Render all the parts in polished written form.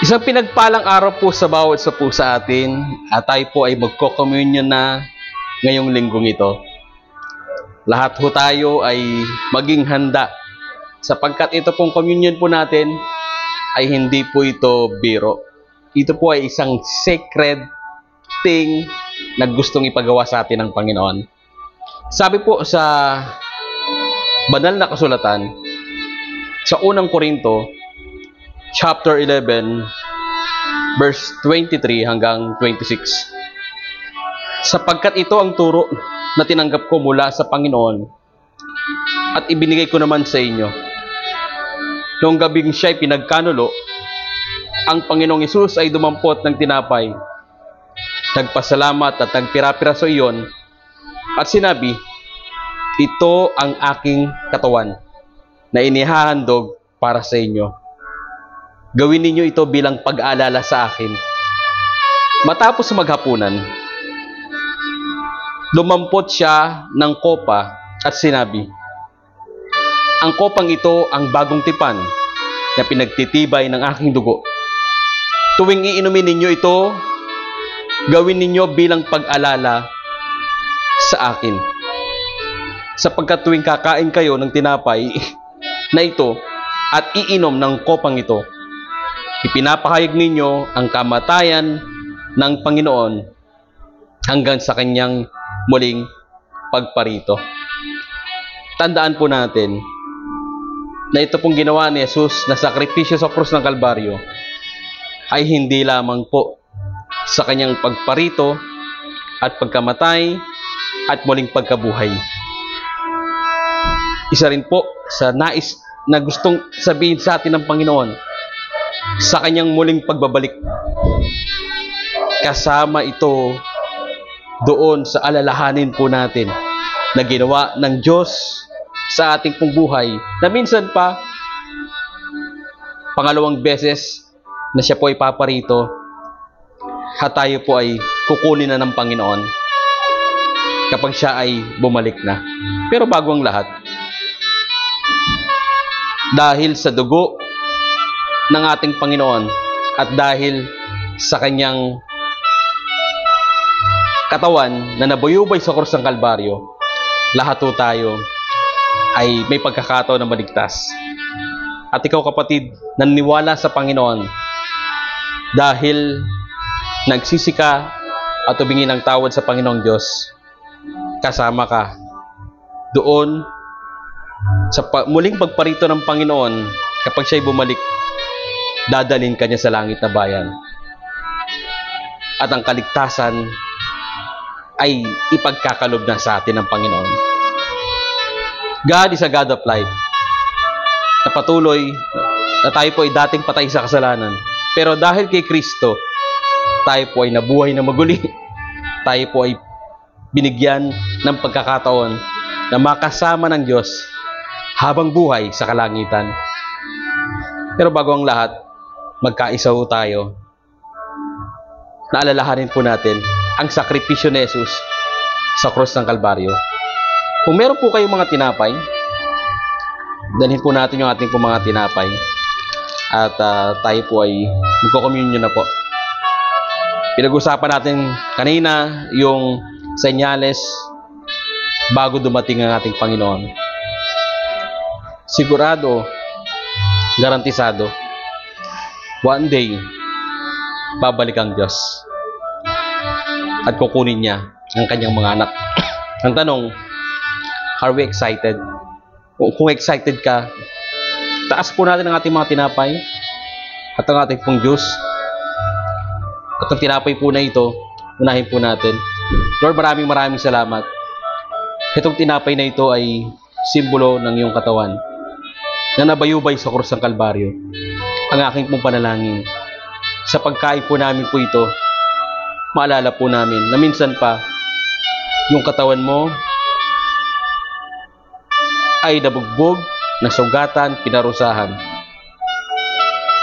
Isang pinagpalang araw po sa bawat isa po sa atin at tayo po ay magko-communion na ngayong linggong ito. Lahat po tayo ay maging handa sapagkat ito pong communion po natin ay hindi po ito biro. Ito po ay isang sacred thing na gustong ipagawa sa atin ng Panginoon. Sabi po sa banal na kasulatan sa unang Korinto chapter 11 verse 23 hanggang 26. Sapagkat ito ang turo na tinanggap ko mula sa Panginoon at ibinigay ko naman sa inyo. Noong gabing siya'y pinagkanulo, ang Panginoong Hesus ay dumampot ng tinapay, nagpasalamat at nagpira-piraso iyon at sinabi, "Ito ang aking katawan na inihahandog para sa inyo. Gawin ninyo ito bilang pag-aalala sa akin." Matapos maghapunan, dumampot siya ng kopa at sinabi, "Ang kopang ito ang bagong tipan na pinagtitibay ng aking dugo. Tuwing iinumin ninyo ito, gawin ninyo bilang pag-alala sa akin. Sapagkat tuwing kakain kayo ng tinapay na ito at iinom ng kopang ito, ipinapahayag ninyo ang kamatayan ng Panginoon hanggang sa kanyang muling pagparito." Tandaan po natin na ito pong ginawa ni Jesus na sakripisyo sa krus ng Kalbaryo ay hindi lamang po sa kanyang pagparito at pagkamatay at muling pagkabuhay. Isa rin po sa nais na gustong sabihin sa atin ng Panginoon sa kanyang muling pagbabalik. Kasama ito doon sa alalahanin po natin na ginawa ng Diyos sa ating pong buhay, na minsan pa pangalawang beses na siya po ay paparito at tayo po ay kukunin na ng Panginoon kapag siya ay bumalik na. Pero bago ang lahat, dahil sa dugo ng ating Panginoon at dahil sa kanyang katawan na nabuyubay sa krus ng Kalbaryo, lahat po tayo ay may pagkakataon na maligtas. At ikaw, kapatid, naniniwala sa Panginoon dahil nagsisi ka at humingi ng tawad sa Panginoong Diyos, kasama ka doon sa muling pagparito ng Panginoon. Kapag siya'y bumalik, dadalhin ka niya sa langit na bayan. At ang kaligtasan ay ipagkakalob na sa atin ng Panginoon. God is a God of life. Na patuloy na tayo po ay dating patay sa kasalanan. Pero dahil kay Kristo, tayo po ay nabuhay na maguli. Tayo po ay binigyan ng pagkakataon na makasama ng Diyos habang buhay sa kalangitan. Pero bago ang lahat, magkaisa po tayo. Naalalahanin po natin ang sakripisyo ni Jesus sa krus ng Kalbaryo. Kung meron po kayong mga tinapay, dalhin po natin yung ating po mga tinapay at tayo po ay magko-communion na po. Pinag-usapan natin kanina yung senyales bago dumating ang ating Panginoon. Sigurado, garantisado, one day, babalik ang Diyos at kukunin niya ang kanyang mga anak. Ang tanong, are we excited? Kung excited ka, taas po natin ang ating mga tinapay at ang ating pong juice. At ang tinapay po na ito, unahin po natin. Lord, maraming salamat. Itong tinapay na ito ay simbolo ng iyong katawan na nabayubay sa krus ng Kalbaryo. Ang aking pong panalangin, sa pagkain po namin po ito, maalala po namin na minsan pa yung katawan mo ay nabugbog, nasugatan, pinarusahan.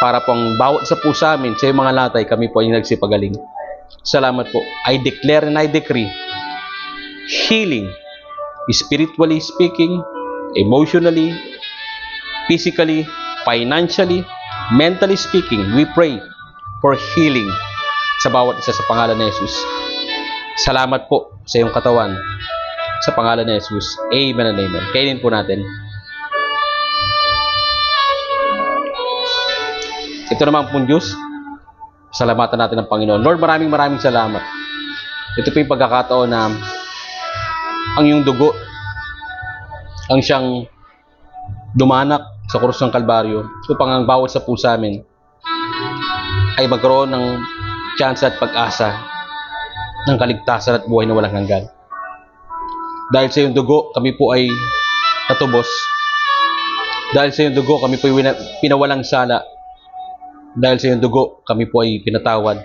Para pong bawat sa po sa amin, sa mga latay, kami po ay nagsipagaling. Salamat po. I declare and I decree healing, spiritually speaking, emotionally, physically, financially, mentally speaking. We pray for healing sa bawat isa sa pangalan ni Jesus. Salamat po sa iyong katawan sa pangalan ni Jesus. Amen and amen. Kainin po natin. Ito naman pong Diyos. Salamatan natin ng Panginoon. Lord, maraming salamat. Ito po yung pagkakataon na ang iyong dugo ang siyang dumanak sa krus ng Kalbaryo upang ang bawat sa puso amin ay magkaroon ng chance at pag-asa ng kaligtasan at buhay na walang hanggan. Dahil sa iyong dugo, kami po ay natubos. Dahil sa iyong dugo, kami po ay pinawalang sala. Dahil sa iyong dugo, kami po ay pinatawad.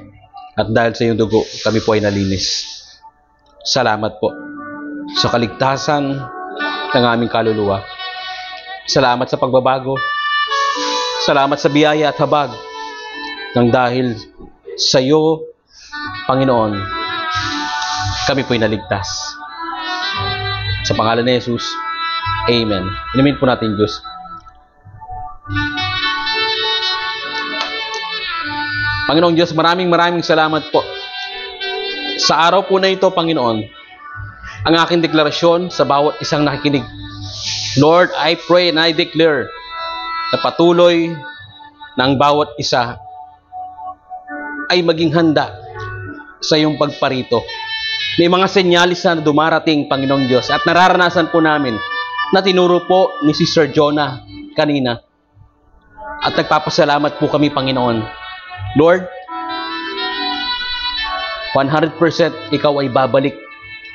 At dahil sa iyong dugo, kami po ay nalinis. Salamat po sa kaligtasan ng aming kaluluwa. Salamat sa pagbabago. Salamat sa biyaya at habag. Nang dahil sa iyo, Panginoon, kami po'y naligtas. Sa pangalan ni Jesus, Amen. Inumin po natin Diyos. Panginoong Diyos, maraming salamat po. Sa araw po na ito, Panginoon, ang aking deklarasyon sa bawat isang nakikinig. Lord, I pray and I declare na patuloy na ang bawat isa ay maging handa sa iyong pagparito. May mga senyalis na dumarating, Panginoong Diyos, at nararanasan po namin na tinuro po ni Sister Jonah kanina. At nagpapasalamat po kami, Panginoon. Lord, 100% ikaw ay babalik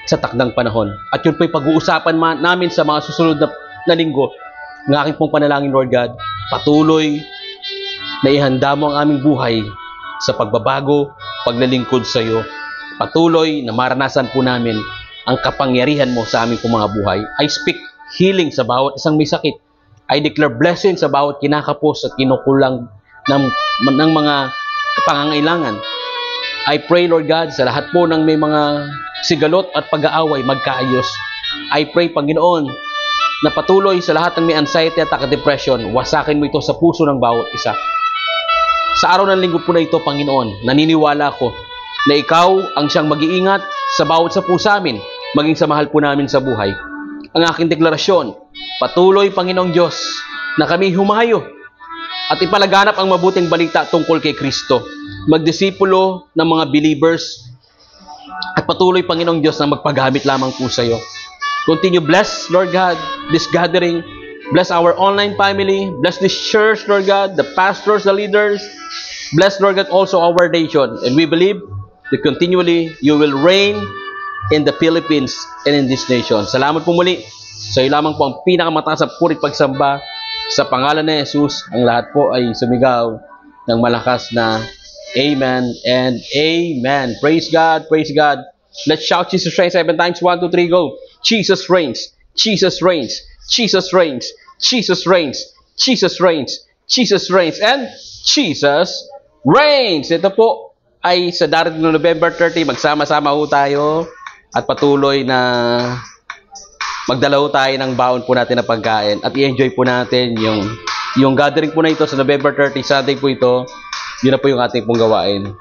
sa takdang panahon. At yun po'y pag-uusapan namin sa mga susunod na linggo. Ng aking pong panalangin, Lord God, patuloy na ihanda mo ang aming buhay sa pagbabago, paglalingkod sa iyo. Patuloy na maranasan po namin ang kapangyarihan mo sa aming pong mga buhay. I speak healing sa bawat isang may sakit. I declare blessing sa bawat kinakapos at kinukulang ng mga pangangailangan. I pray, Lord God, sa lahat po ng may mga sigalot at pag-aaway, magkaayos. I pray, Panginoon, na patuloy sa lahat ng may anxiety at depression, wasakin mo ito sa puso ng bawat isa. Sa araw ng linggo po na ito, Panginoon, naniniwala ko na ikaw ang siyang mag-iingat sa bawat sa puso amin, maging sa mahal po namin sa buhay. Ang aking deklarasyon, patuloy, Panginoong Diyos, na kami humayo at ipalaganap ang mabuting balita tungkol kay Kristo. Magdisipulo ng mga believers at patuloy, Panginoong Diyos, na magpagamit lamang po sa iyo. Continue bless, Lord God, this gathering. Bless our online family. Bless this church, Lord God, the pastors, the leaders. Bless, Lord God, also our nation. And we believe that continually you will reign in the Philippines and in this nation. Salamat po muli. Sa iyo lamang po ang pinakamataas na purit pagsamba. Sa pangalan ni Jesus, ang lahat po ay sumigaw ng malakas na Amen and Amen. Praise God, praise God. Let's shout Jesus reigns 7 times. 1, 2, 3, go. Jesus reigns, Jesus reigns, Jesus reigns, Jesus reigns, Jesus reigns, Jesus reigns, and Jesus reigns. Ito po ay sa darating na November 30, magsama-sama po tayo at patuloy na magdala po tayo ng baon po natin na pagkain at i-enjoy po natin yung gathering po na ito sa November 30, Sunday po ito. Yun na po yung ating pong gawain.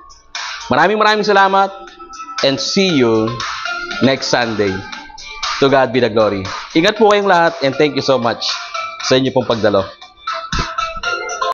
Maraming salamat and see you next Sunday. To God be the glory. Ingat po kayong lahat and thank you so much sa inyo pong pagdalo.